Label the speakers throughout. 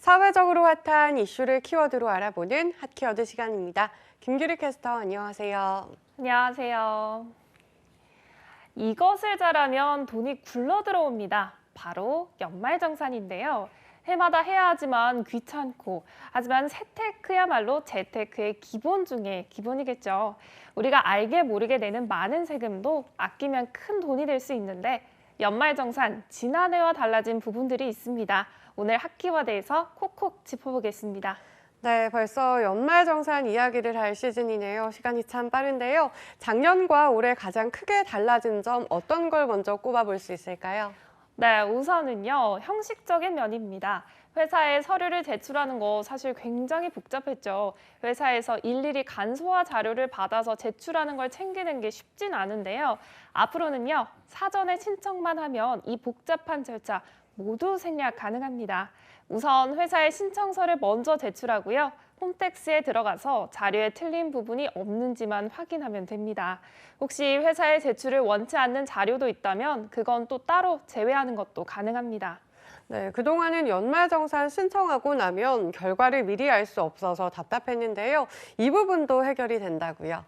Speaker 1: 사회적으로 핫한 이슈를 키워드로 알아보는 핫키워드 시간입니다. 김규리 캐스터 안녕하세요.
Speaker 2: 안녕하세요. 이것을 잘하면 돈이 굴러 들어옵니다. 바로 연말정산인데요. 해마다 해야 하지만 귀찮고, 하지만 세테크야말로 재테크의 기본 중에 기본이겠죠. 우리가 알게 모르게 내는 많은 세금도 아끼면 큰 돈이 될 수 있는데 연말정산, 지난해와 달라진 부분들이 있습니다. 오늘 핫키워드에서 콕콕 짚어보겠습니다.
Speaker 1: 네, 벌써 연말정산 이야기를 할 시즌이네요. 시간이 참 빠른데요. 작년과 올해 가장 크게 달라진 점 어떤 걸 먼저 꼽아볼 수 있을까요?
Speaker 2: 네, 우선은요, 형식적인 면입니다. 회사에 서류를 제출하는 거 사실 굉장히 복잡했죠. 회사에서 일일이 간소화 자료를 받아서 제출하는 걸 챙기는 게 쉽진 않은데요. 앞으로는요, 사전에 신청만 하면 이 복잡한 절차 모두 생략 가능합니다. 우선 회사에 신청서를 먼저 제출하고요. 홈택스에 들어가서 자료에 틀린 부분이 없는지만 확인하면 됩니다. 혹시 회사에 제출을 원치 않는 자료도 있다면 그건 또 따로 제외하는 것도 가능합니다.
Speaker 1: 네, 그동안은 연말정산 신청하고 나면 결과를 미리 알 수 없어서 답답했는데요. 이 부분도 해결이 된다고요.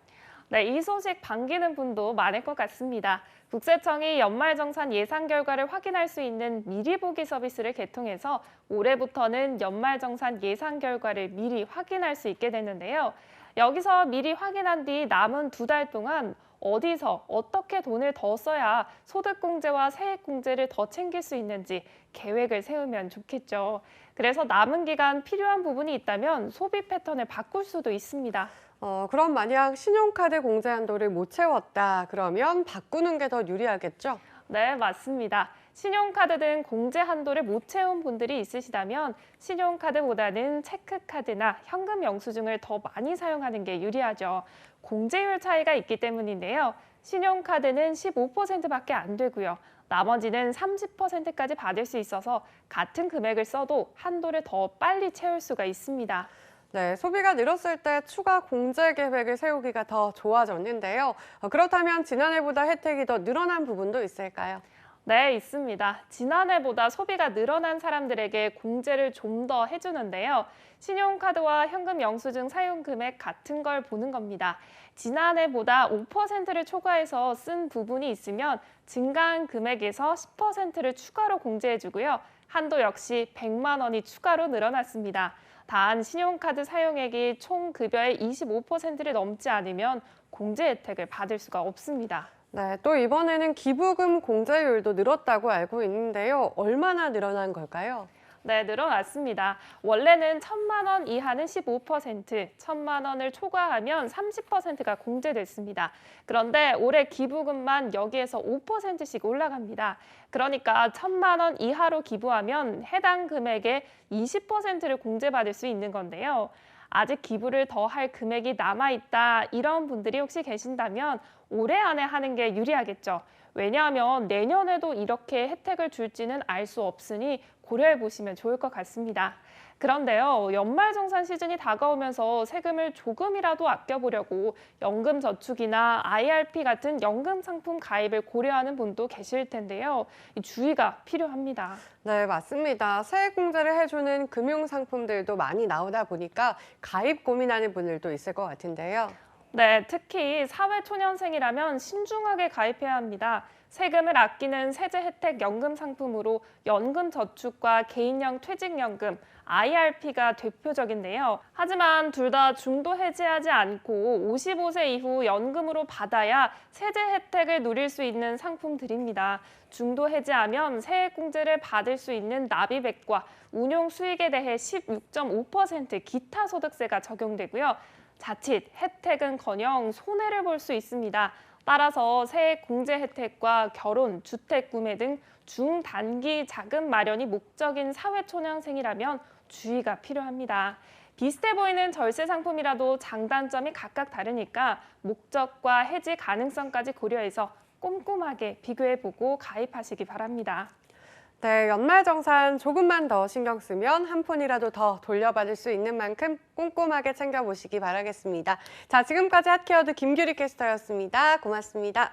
Speaker 2: 네, 이 소식 반기는 분도 많을 것 같습니다. 국세청이 연말정산 예상 결과를 확인할 수 있는 미리 보기 서비스를 개통해서 올해부터는 연말정산 예상 결과를 미리 확인할 수 있게 됐는데요. 여기서 미리 확인한 뒤 남은 2달 동안 어디서 어떻게 돈을 더 써야 소득공제와 세액공제를 더 챙길 수 있는지 계획을 세우면 좋겠죠. 그래서 남은 기간 필요한 부분이 있다면 소비 패턴을 바꿀 수도 있습니다.
Speaker 1: 그럼 만약 신용카드 공제 한도를 못 채웠다, 그러면 바꾸는 게 더 유리하겠죠?
Speaker 2: 네, 맞습니다. 신용카드 등 공제 한도를 못 채운 분들이 있으시다면 신용카드보다는 체크카드나 현금 영수증을 더 많이 사용하는 게 유리하죠. 공제율 차이가 있기 때문인데요. 신용카드는 15%밖에 안 되고요. 나머지는 30%까지 받을 수 있어서 같은 금액을 써도 한도를 더 빨리 채울 수가 있습니다.
Speaker 1: 네, 소비가 늘었을 때 추가 공제 계획을 세우기가 더 좋아졌는데요. 그렇다면 지난해보다 혜택이 더 늘어난 부분도 있을까요?
Speaker 2: 네, 있습니다. 지난해보다 소비가 늘어난 사람들에게 공제를 좀 더 해주는데요. 신용카드와 현금 영수증 사용 금액 같은 걸 보는 겁니다. 지난해보다 5%를 초과해서 쓴 부분이 있으면 증가한 금액에서 10%를 추가로 공제해주고요. 한도 역시 100만 원이 추가로 늘어났습니다. 단 신용카드 사용액이 총 급여의 25%를 넘지 않으면 공제 혜택을 받을 수가 없습니다.
Speaker 1: 네, 또 이번에는 기부금 공제율도 늘었다고 알고 있는데요. 얼마나 늘어난 걸까요?
Speaker 2: 네, 늘어났습니다. 원래는 1,000만 원 이하는 15%, 1,000만 원을 초과하면 30%가 공제됐습니다. 그런데 올해 기부금만 여기에서 5%씩 올라갑니다. 그러니까 1,000만 원 이하로 기부하면 해당 금액의 20%를 공제받을 수 있는 건데요. 아직 기부를 더 할 금액이 남아있다 이런 분들이 혹시 계신다면 올해 안에 하는 게 유리하겠죠. 왜냐하면 내년에도 이렇게 혜택을 줄지는 알 수 없으니 고려해 보시면 좋을 것 같습니다. 그런데요, 연말정산 시즌이 다가오면서 세금을 조금이라도 아껴보려고 연금저축이나 IRP 같은 연금 상품 가입을 고려하는 분도 계실 텐데요. 이 주의가 필요합니다.
Speaker 1: 네, 맞습니다. 세액 공제를 해주는 금융 상품들도 많이 나오다 보니까 가입 고민하는 분들도 있을 것 같은데요.
Speaker 2: 네, 특히 사회초년생이라면 신중하게 가입해야 합니다. 세금을 아끼는 세제 혜택 연금 상품으로 연금저축과 개인형 퇴직연금, IRP가 대표적인데요. 하지만 둘 다 중도 해지하지 않고 55세 이후 연금으로 받아야 세제 혜택을 누릴 수 있는 상품들입니다. 중도 해지하면 세액공제를 받을 수 있는 납입액과 운용 수익에 대해 16.5% 기타 소득세가 적용되고요. 자칫 혜택은커녕 손해를 볼 수 있습니다. 따라서 세액 공제 혜택과 결혼, 주택 구매 등 중단기 자금 마련이 목적인 사회초년생이라면 주의가 필요합니다. 비슷해 보이는 절세 상품이라도 장단점이 각각 다르니까 목적과 해지 가능성까지 고려해서 꼼꼼하게 비교해보고 가입하시기 바랍니다.
Speaker 1: 네, 연말정산 조금만 더 신경 쓰면 한 푼이라도 더 돌려받을 수 있는 만큼 꼼꼼하게 챙겨보시기 바라겠습니다. 자, 지금까지 핫케어드 김규리 캐스터였습니다. 고맙습니다.